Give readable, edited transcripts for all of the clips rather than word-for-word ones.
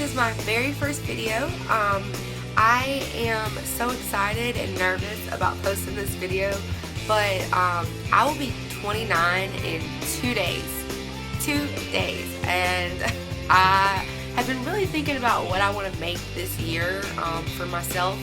this is my very first video. I am so excited and nervous about posting this video, but I will be 29 in 2 days. 2 days, and I have been really thinking about what I want to make this year for myself.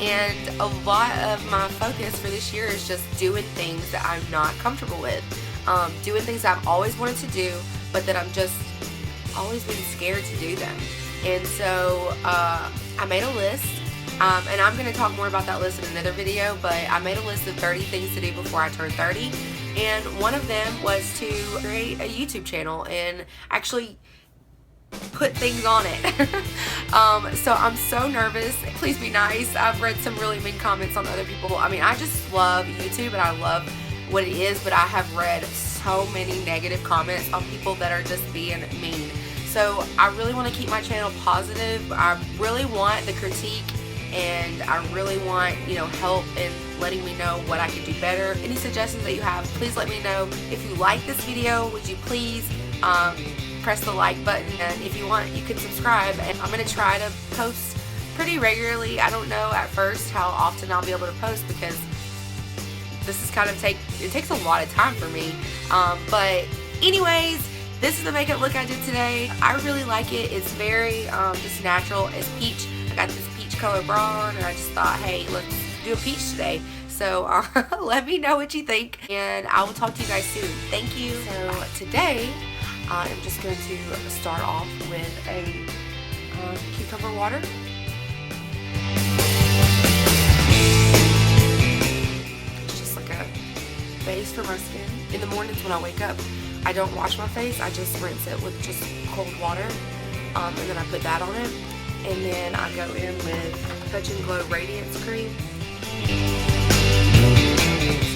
And a lot of my focus for this year is just doing things that I'm not comfortable with. Doing things I've always wanted to do, but that I'm just always been scared to do them. And so I made a list, and I'm going to talk more about that list in another video, but I made a list of 30 things to do before I turn 30. And one of them was to create a YouTube channel and actually put things on it. So I'm so nervous. Please be nice. I've read some really mean comments on other people. I mean, I just love YouTube and I love what it is, but I have read so many negative comments on people that are just being mean. So I really want to keep my channel positive. I really want the critique, and I really want, help in letting me know what I could do better. Any suggestions that you have, please let me know. If you like this video, would you please press the like button, and if you want, you can subscribe. And I'm going to try to post pretty regularly. I don't know at first how often I'll be able to post, because this is it takes a lot of time for me. But anyways, this is the makeup look I did today. I really like it. It's very just natural. It's peach. I got this peach color bra on, and I just thought, hey, let's do a peach today. So let me know what you think, and I will talk to you guys soon. Thank you. So today I'm just going to start off with a cucumber water. It's just like a base for my skin. In the mornings when I wake up, I don't wash my face. I just rinse it with just cold water, and then I put that on it. And then I go in with Touch and Glow Radiance Cream. This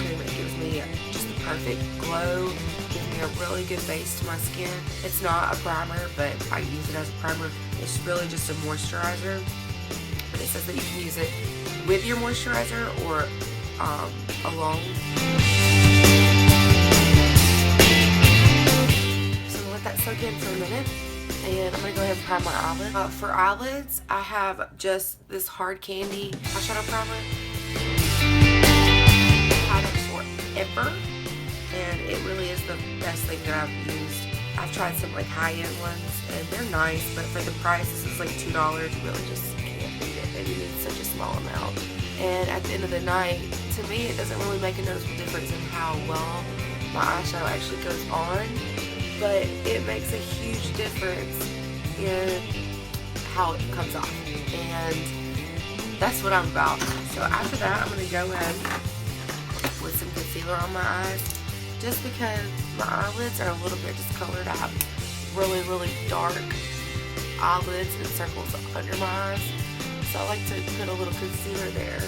cream, it gives me just the perfect glow. Gives me a really good base to my skin. It's not a primer, but I use it as a primer. It's really just a moisturizer. But it says that you can use it with your moisturizer or alone. So I'm gonna let that soak in for a minute. And I'm going to go ahead and prime my eyelids. For eyelids, I have just this Hard Candy eyeshadow primer. I've had it forever, and it really is the best thing that I've used. I've tried some high-end ones, and they're nice, but for the price, this is $2. You really just can't beat it, and you need such a small amount. And at the end of the night, to me, it doesn't really make a noticeable difference in how well my eyeshadow actually goes on, but it makes a huge difference in how it comes off, and that's what I'm about. So after that, I'm going to go in with some concealer on my eyes, just because my eyelids are a little bit discolored. I have really, really dark eyelids and circles under my eyes, so I like to put a little concealer there.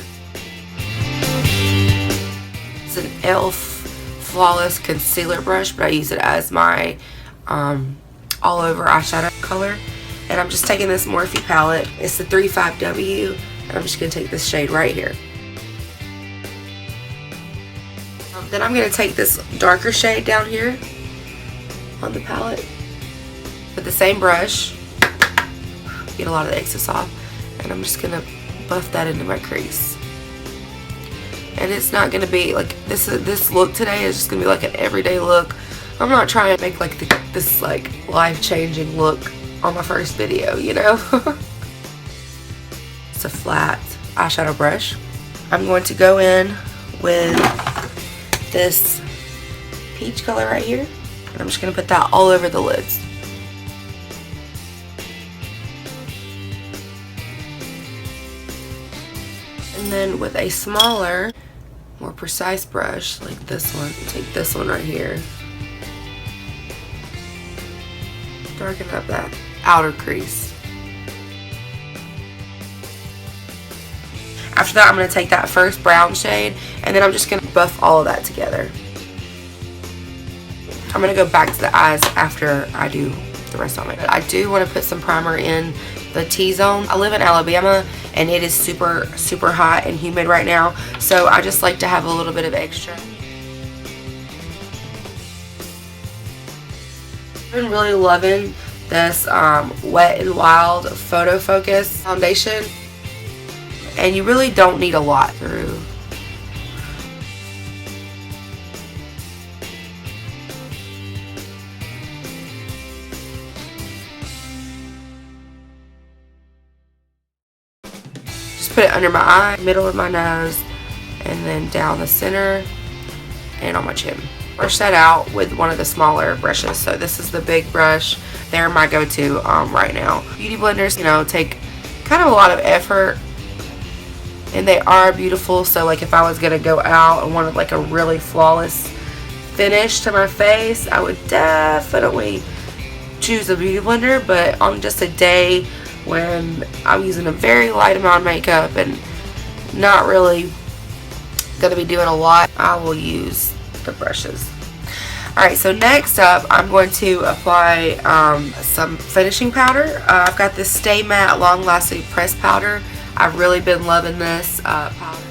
It's an e.l.f. Flawless concealer brush, but I use it as my all over eyeshadow color. And I'm just taking this Morphe palette. It's the 35W, and I'm just going to take this shade right here. Then I'm going to take this darker shade down here on the palette with the same brush, get a lot of the excess off, and I'm just going to buff that into my crease. And it's not going to be this look today is just going to be like an everyday look. I'm not trying to make this life-changing look on my first video, It's a flat eyeshadow brush. I'm going to go in with this peach color right here, and I'm just going to put that all over the lids. And then with a smaller, more precise brush like this one, take this one right here, darken up that outer crease. After that, I'm going to take that first brown shade, and then I'm just going to buff all of that together. I'm going to go back to the eyes after I do the rest of it. I do want to put some primer in the T-zone. I live in Alabama, and it is super, super hot and humid right now, so I just like to have a little bit of extra. I've been really loving this Wet n Wild Photo Focus foundation, and you really don't need a lot through. Just put it under my eye, middle of my nose, and then down the center and on my chin. Brush that out with one of the smaller brushes. So this is the big brush. They're my go-to right now. Beauty blenders, you know, take kind of a lot of effort, and they are beautiful. So like if I was gonna go out and wanted like a really flawless finish to my face, I would definitely choose a beauty blender. But on just a day when I'm using a very light amount of makeup and not really gonna be doing a lot, I will use the brushes. Alright, so next up I'm going to apply some finishing powder. I've got this Stay Matte Long Lasting Press Powder. I've really been loving this powder.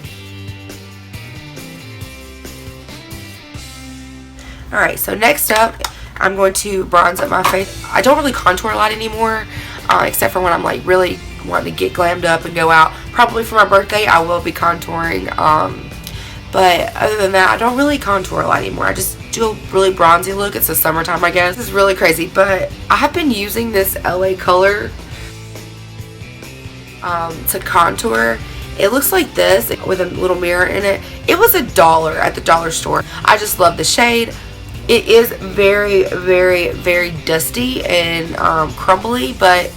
Alright, so next up I'm going to bronze up my face. I don't really contour a lot anymore, except for when I'm like really wanting to get glammed up and go out. Probably for my birthday I will be contouring, but other than that I don't really contour a lot anymore. I just do a really bronzy look. It's the summertime, I guess. This is really crazy, but I have been using this LA Color to contour. It looks like this with a little mirror in it. It was $1 at the dollar store. I just love the shade. It is very, very, very dusty and crumbly, but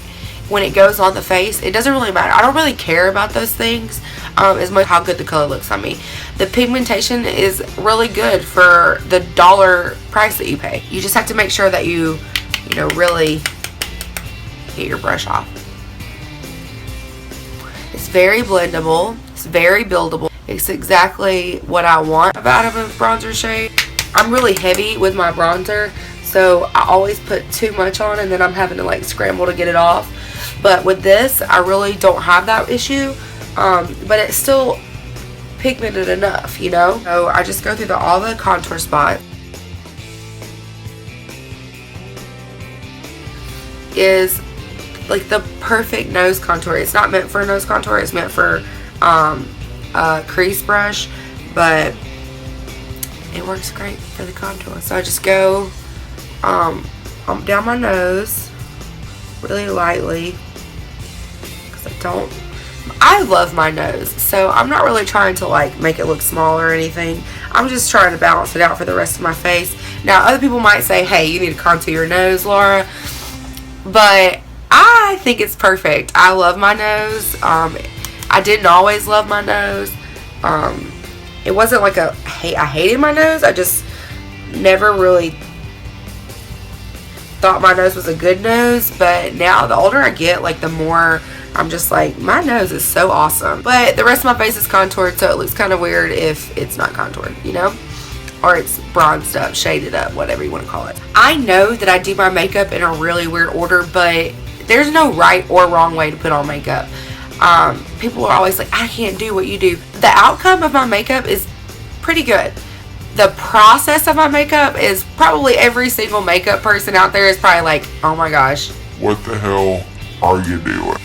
when it goes on the face, it doesn't really matter. I don't really care about those things as much how good the color looks on me. The pigmentation is really good for the dollar price that you pay. You just have to make sure that you know, really get your brush off. It's very blendable. It's very buildable. It's exactly what I want out of a bronzer shade. I'm really heavy with my bronzer, so I always put too much on and then I'm having to like scramble to get it off. But with this, I really don't have that issue, but it's still pigmented enough, you know? So I just go through all the contour spots. Is like the perfect nose contour. It's not meant for a nose contour, it's meant for a crease brush, but it works great for the contour. So I just go down my nose really lightly, because I love my nose, so I'm not really trying to like make it look small or anything. I'm just trying to balance it out for the rest of my face. Now other people might say, hey, you need to contour your nose, Laura, but I think it's perfect. I love my nose. I didn't always love my nose. It wasn't like I hated my nose. I just never really thought my nose was a good nose. But now the older I get, like the more I'm just like, my nose is so awesome. But the rest of my face is contoured, so it looks kind of weird if it's not contoured, you know? Or it's bronzed up, shaded up, whatever you want to call it. I know that I do my makeup in a really weird order, but there's no right or wrong way to put on makeup. People are always like, I can't do what you do. The outcome of my makeup is pretty good. The process of my makeup is probably every single makeup person out there is probably like, oh my gosh, what the hell are you doing?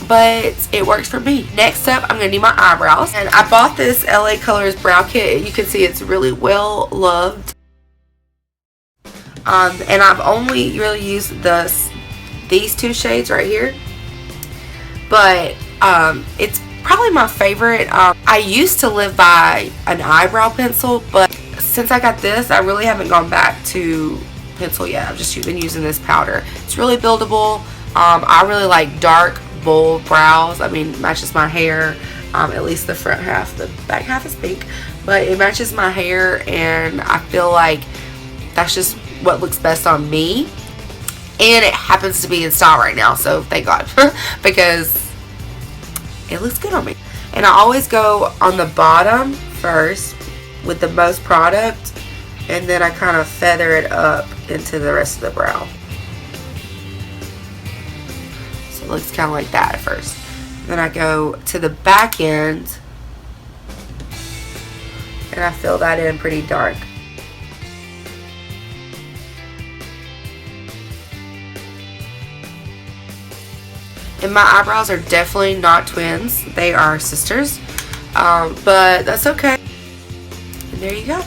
But it works for me. Next up, I'm going to do my eyebrows. And I bought this LA Colors brow kit. You can see it's really well loved. And I've only really used these two shades right here. But it's probably my favorite. I used to live by an eyebrow pencil, but since I got this, I really haven't gone back to pencil yet. I've just been using this powder. It's really buildable. I really like dark, bold brows. I mean, it matches my hair. At least the front half. The back half is pink, but it matches my hair, and I feel like that's just what looks best on me. And it happens to be in style right now, so thank God, because it looks good on me. And I always go on the bottom first with the most product, and then I kind of feather it up into the rest of the brow. So it looks kind of like that at first. Then I go to the back end, and I fill that in pretty dark. And my eyebrows are definitely not twins. They are sisters. But that's okay. And there you go.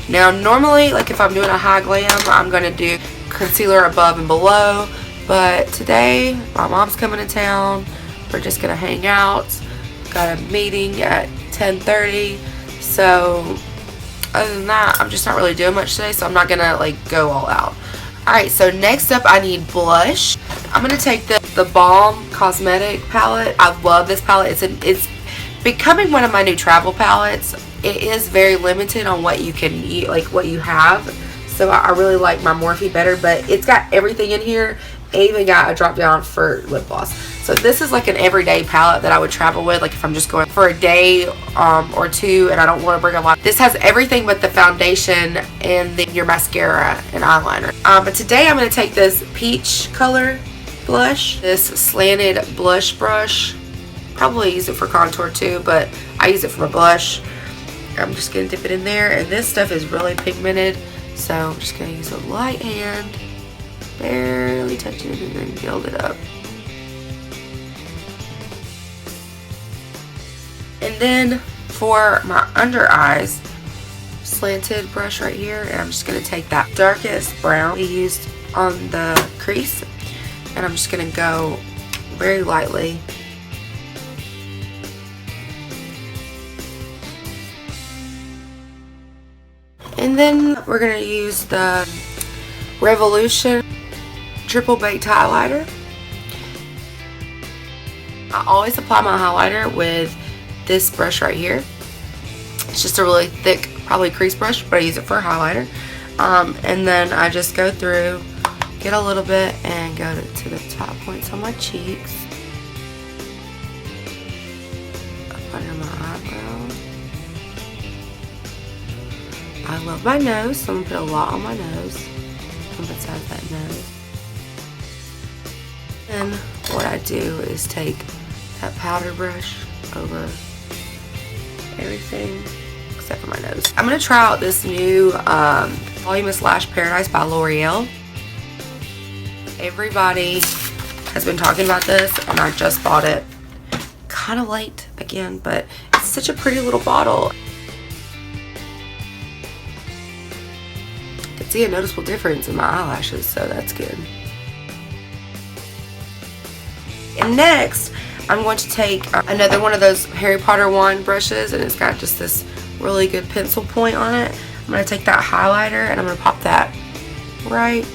Now normally, like if I'm doing a high glam, I'm going to do concealer above and below. But today, my mom's coming to town. We're just going to hang out. Got a meeting at 10:30. So other than that, I'm just not really doing much today. So I'm not going to like go all out. Alright, so next up I need blush. I'm going to take the Balm Cosmetic palette. I love this palette. It's becoming one of my new travel palettes. It is very limited on what you can eat, like what you have. So I really like my Morphe better, but it's got everything in here. It even got a drop down for lip gloss. So this is like an everyday palette that I would travel with, like if I'm just going for a day or two and I don't want to bring a lot. This has everything but the foundation and your mascara and eyeliner. But today I'm going to take this peach color blush, this slanted blush brush. Probably use it for contour too, but I use it for a blush. I'm just going to dip it in there, and this stuff is really pigmented, so I'm just going to use a light hand, barely touch it, and then build it up. And then for my under eyes, slanted brush right here, and I'm just going to take that darkest brown we used on the crease, and I'm just going to go very lightly. And then we're going to use the Revolution Triple Baked Highlighter. I always apply my highlighter with this brush right here. It's just a really thick, probably crease brush, but I use it for a highlighter. And then I just go through, get a little bit, and go to the top points on my cheeks. Up under my eyebrows. I love my nose, so I'm going to put a lot on my nose, on both sides of that nose. And what I do is take that powder brush over everything except for my nose. I'm going to try out this new Voluminous Lash Paradise by L'Oreal. Everybody has been talking about this, and I just bought it kind of late again, but it's such a pretty little bottle. See a noticeable difference in my eyelashes, so that's good. And next, I'm going to take another one of those Harry Potter wand brushes, and it's got just this really good pencil point on it. I'm going to take that highlighter and I'm going to pop that right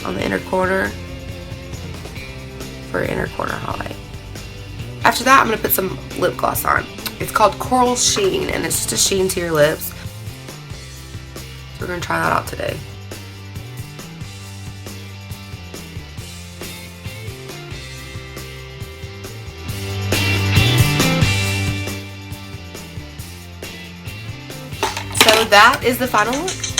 on the inner corner for inner corner highlight. After that, I'm going to put some lip gloss on. It's called Coral Sheen, and it's just a sheen to your lips. We're going to try that out today. So that is the final look.